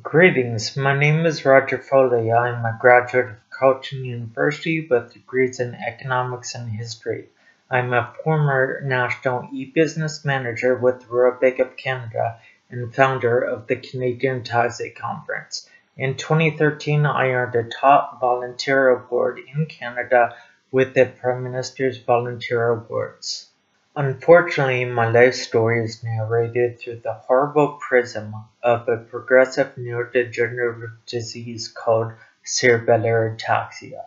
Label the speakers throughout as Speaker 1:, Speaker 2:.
Speaker 1: Greetings, my name is Roger Foley. I am a graduate of Carleton University with degrees in economics and history. I am a former national e-business manager with the Royal Bank of Canada and founder of the Canadian Taxi Conference. In 2013, I earned a top volunteer award in Canada with the Prime Minister's Volunteer Awards. Unfortunately, my life story is narrated through the horrible prism of a progressive neurodegenerative disease called cerebellar ataxia.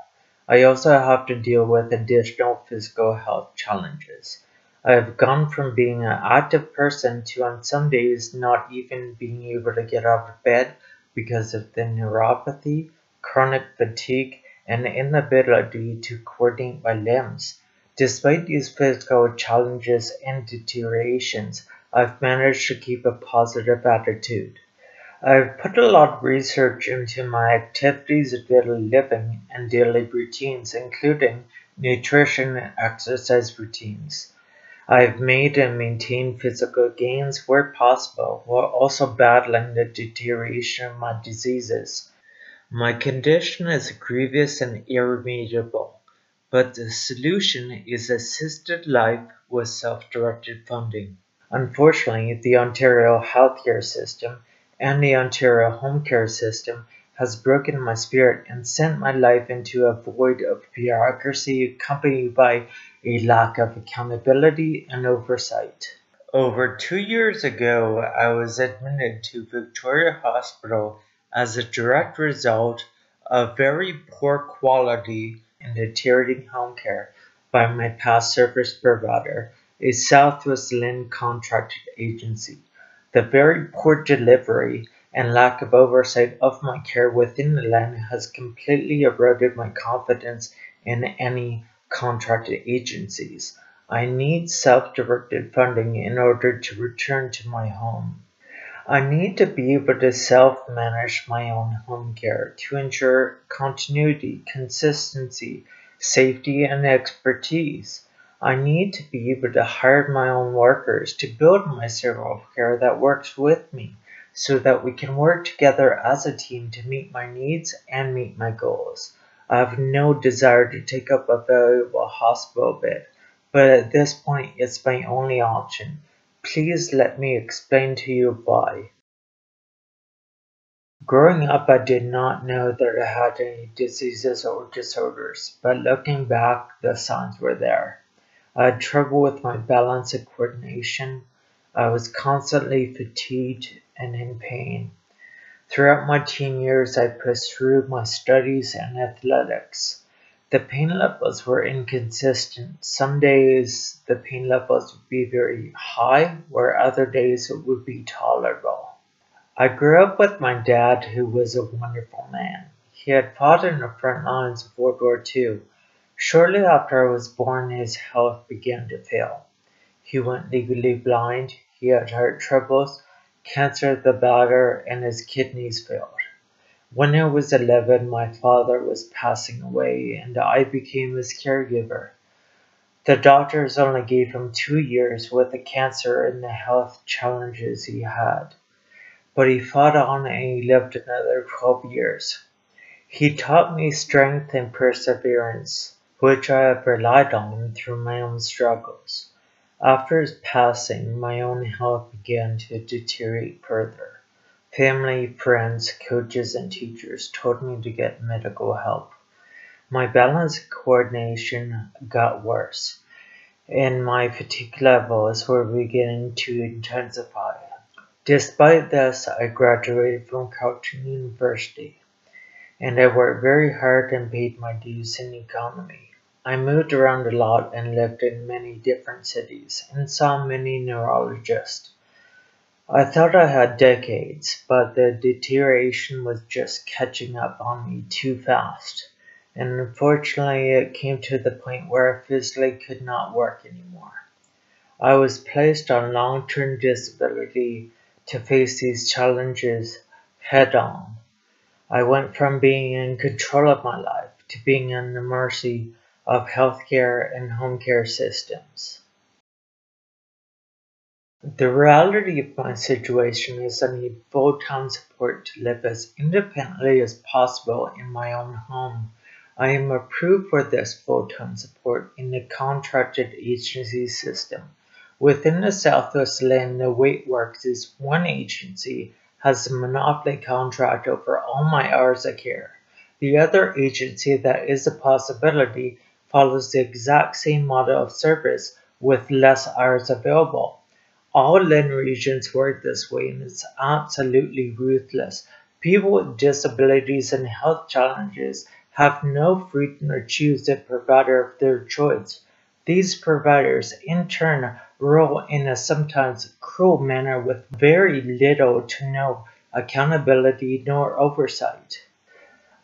Speaker 1: I also have to deal with additional physical health challenges. I have gone from being an active person to on some days not even being able to get out of bed because of the neuropathy, chronic fatigue, and inability to coordinate my limbs. Despite these physical challenges and deteriorations, I've managed to keep a positive attitude. I've put a lot of research into my activities of daily living and daily routines, including nutrition and exercise routines. I've made and maintained physical gains where possible while also battling the deterioration of my diseases. My condition is grievous and irremediable, but the solution is assisted life with self-directed funding. Unfortunately, the Ontario healthcare system and the Ontario home care system has broken my spirit and sent my life into a void of bureaucracy accompanied by a lack of accountability and oversight. Over 2 years ago, I was admitted to Victoria Hospital as a direct result of very poor quality and deteriorating home care by my past service provider, a Southwest Lynn contracted agency. The very poor delivery and lack of oversight of my care within the Lynn has completely eroded my confidence in any contracted agencies. I need self-directed funding in order to return to my home. I need to be able to self-manage my own home care to ensure continuity, consistency, safety, and expertise. I need to be able to hire my own workers to build my circle of care that works with me so that we can work together as a team to meet my needs and meet my goals. I have no desire to take up a valuable hospital bed, but at this point it's my only option. Please let me explain to you why. Growing up, I did not know that I had any diseases or disorders, but looking back, the signs were there. I had trouble with my balance and coordination. I was constantly fatigued and in pain. Throughout my teen years, I pushed through my studies and athletics. The pain levels were inconsistent. Some days the pain levels would be very high, where other days it would be tolerable. I grew up with my dad, who was a wonderful man. He had fought in the front lines of World War II. Shortly after I was born, his health began to fail. He went legally blind, he had heart troubles, cancer of the bladder, and his kidneys failed. When I was 11, my father was passing away, and I became his caregiver. The doctors only gave him 2 years with the cancer and the health challenges he had. But he fought on and he lived another 12 years. He taught me strength and perseverance, which I have relied on through my own struggles. After his passing, my own health began to deteriorate further. Family, friends, coaches, and teachers told me to get medical help. My balance and coordination got worse, and my fatigue levels were beginning to intensify. Despite this, I graduated from Carleton University, and I worked very hard and paid my dues in economy. I moved around a lot and lived in many different cities and saw many neurologists. I thought I had decades, but the deterioration was just catching up on me too fast. And unfortunately, it came to the point where I physically could not work anymore. I was placed on long-term disability to face these challenges head-on. I went from being in control of my life to being in the mercy of healthcare and home care systems. The reality of my situation is I need full-time support to live as independently as possible in my own home. I am approved for this full-time support in the contracted agency system. Within the Southwest Land, the way it works is one agency has a monopoly contract over all my hours of care. The other agency that is a possibility follows the exact same model of service with less hours available. All land regions work this way and it's absolutely ruthless. People with disabilities and health challenges have no freedom to choose the provider of their choice. These providers, in turn, rule in a sometimes cruel manner with very little to no accountability nor oversight.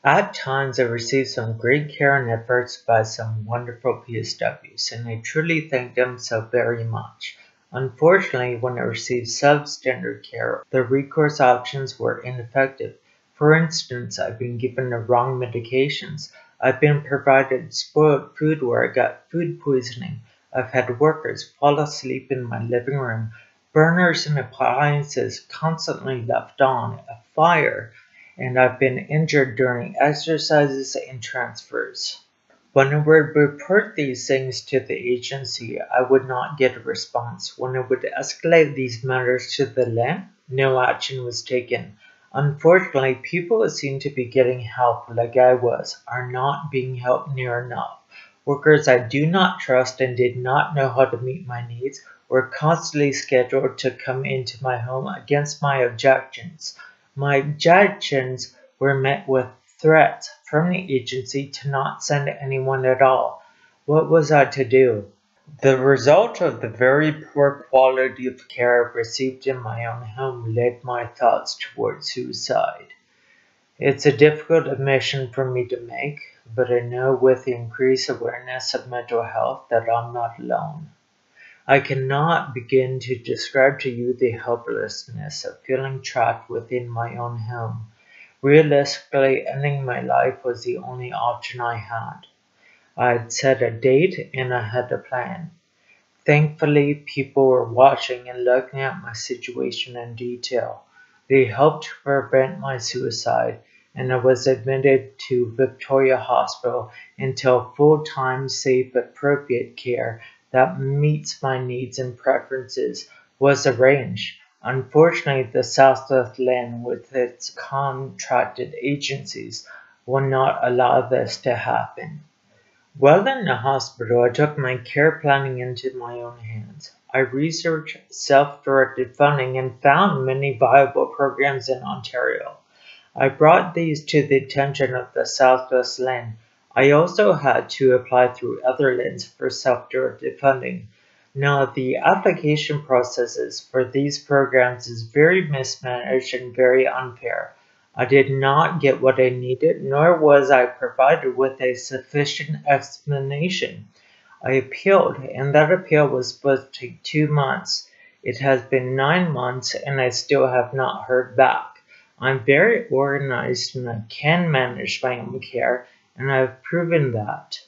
Speaker 1: At times I receive some great care and efforts by some wonderful PSWs, and I truly thank them so very much. Unfortunately, when I received substandard care, the recourse options were ineffective. For instance, I've been given the wrong medications. I've been provided spoiled food where I got food poisoning. I've had workers fall asleep in my living room, burners and appliances constantly left on, a fire, and I've been injured during exercises and transfers. When I would report these things to the agency, I would not get a response. When I would escalate these matters to the land, no action was taken. Unfortunately, people who seem to be getting help like I was are not being helped near enough. Workers I do not trust and did not know how to meet my needs were constantly scheduled to come into my home against my objections. My objections were met with threats from the agency to not send anyone at all. What was I to do? The result of the very poor quality of care received in my own home led my thoughts toward suicide. It's a difficult admission for me to make, but I know with the increased awareness of mental health that I'm not alone. I cannot begin to describe to you the helplessness of feeling trapped within my own home. Realistically, ending my life was the only option I had. I had set a date and I had a plan. Thankfully, people were watching and looking at my situation in detail. They helped to prevent my suicide, and I was admitted to Victoria Hospital until full-time, safe, appropriate care that meets my needs and preferences was arranged. Unfortunately, the Southwest Land, with its contracted agencies, will not allow this to happen. While in the hospital, I took my care planning into my own hands. I researched self-directed funding and found many viable programs in Ontario. I brought these to the attention of the Southwest Land. I also had to apply through other lands for self-directed funding. Now, the application processes for these programs is very mismanaged and very unfair. I did not get what I needed, nor was I provided with a sufficient explanation. I appealed, and that appeal was supposed to take 2 months. It has been 9 months, and I still have not heard back. I'm very organized and I can manage my own care, and I have proven that.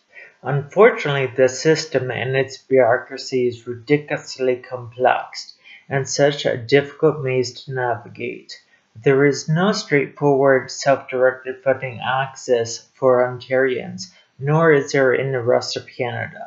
Speaker 1: Unfortunately, the system and its bureaucracy is ridiculously complex and such a difficult maze to navigate. There is no straightforward self-directed funding access for Ontarians, nor is there in the rest of Canada.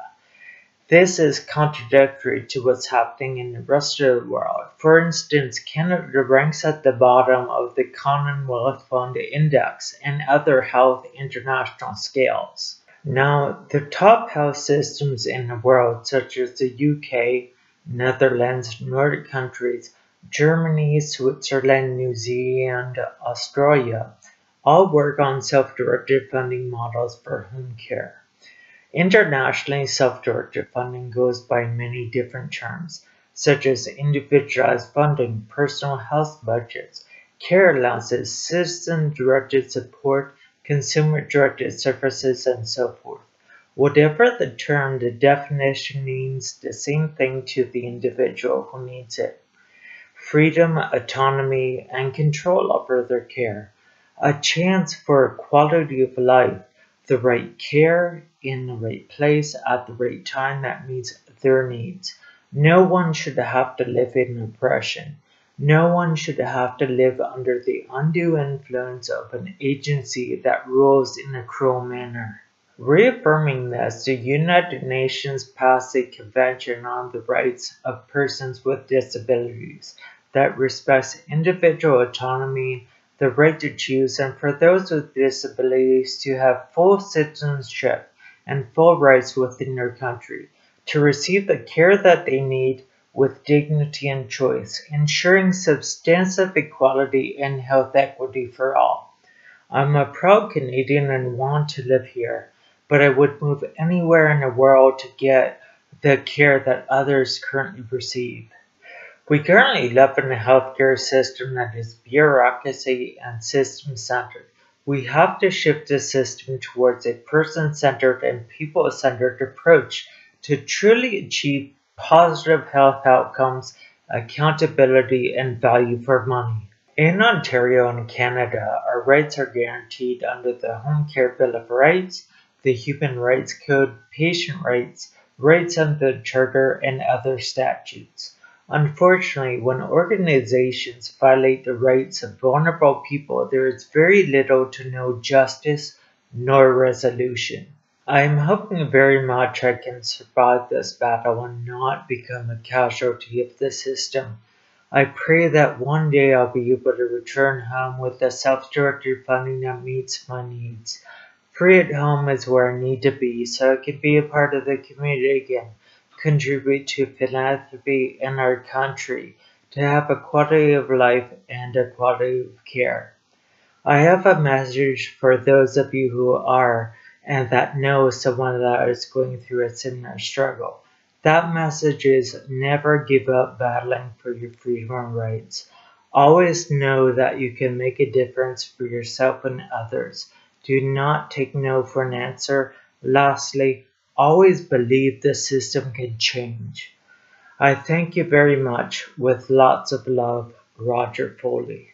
Speaker 1: This is contradictory to what's happening in the rest of the world. For instance, Canada ranks at the bottom of the Commonwealth Fund Index and other health international scales. Now, the top health systems in the world, such as the UK, Netherlands, Nordic countries, Germany, Switzerland, New Zealand, Australia, all work on self-directed funding models for home care. Internationally, self-directed funding goes by many different terms, such as individualized funding, personal health budgets, care allowances, citizen-directed support, consumer-directed services, and so forth. Whatever the term, the definition means the same thing to the individual who needs it. Freedom, autonomy, and control over their care. A chance for quality of life, the right care in the right place at the right time that meets their needs. No one should have to live in oppression. No one should have to live under the undue influence of an agency that rules in a cruel manner. Reaffirming this, the United Nations passed a Convention on the Rights of Persons with Disabilities that respects individual autonomy, the right to choose, and for those with disabilities to have full citizenship and full rights within their country, to receive the care that they need with dignity and choice, ensuring substantive equality and health equity for all. I'm a proud Canadian and want to live here, but I would move anywhere in the world to get the care that others currently receive. We currently live in a healthcare system that is bureaucracy and system-centered. We have to shift the system towards a person-centered and people-centered approach to truly achieve positive health outcomes, accountability, and value for money. In Ontario and Canada, our rights are guaranteed under the Home Care Bill of Rights, the Human Rights Code, patient rights, rights under the Charter, and other statutes. Unfortunately, when organizations violate the rights of vulnerable people, there is very little to no justice nor resolution. I am hoping very much I can survive this battle and not become a casualty of the system. I pray that one day I'll be able to return home with the self-directed funding that meets my needs. Free at home is where I need to be so I can be a part of the community again, contribute to philanthropy in our country, to have a quality of life and a quality of care. I have a message for those of you who are and that know someone that is going through a similar struggle. That message is never give up battling for your freedom and rights. Always know that you can make a difference for yourself and others. Do not take no for an answer. Lastly, always believe the system can change. I thank you very much. With lots of love, Roger Foley.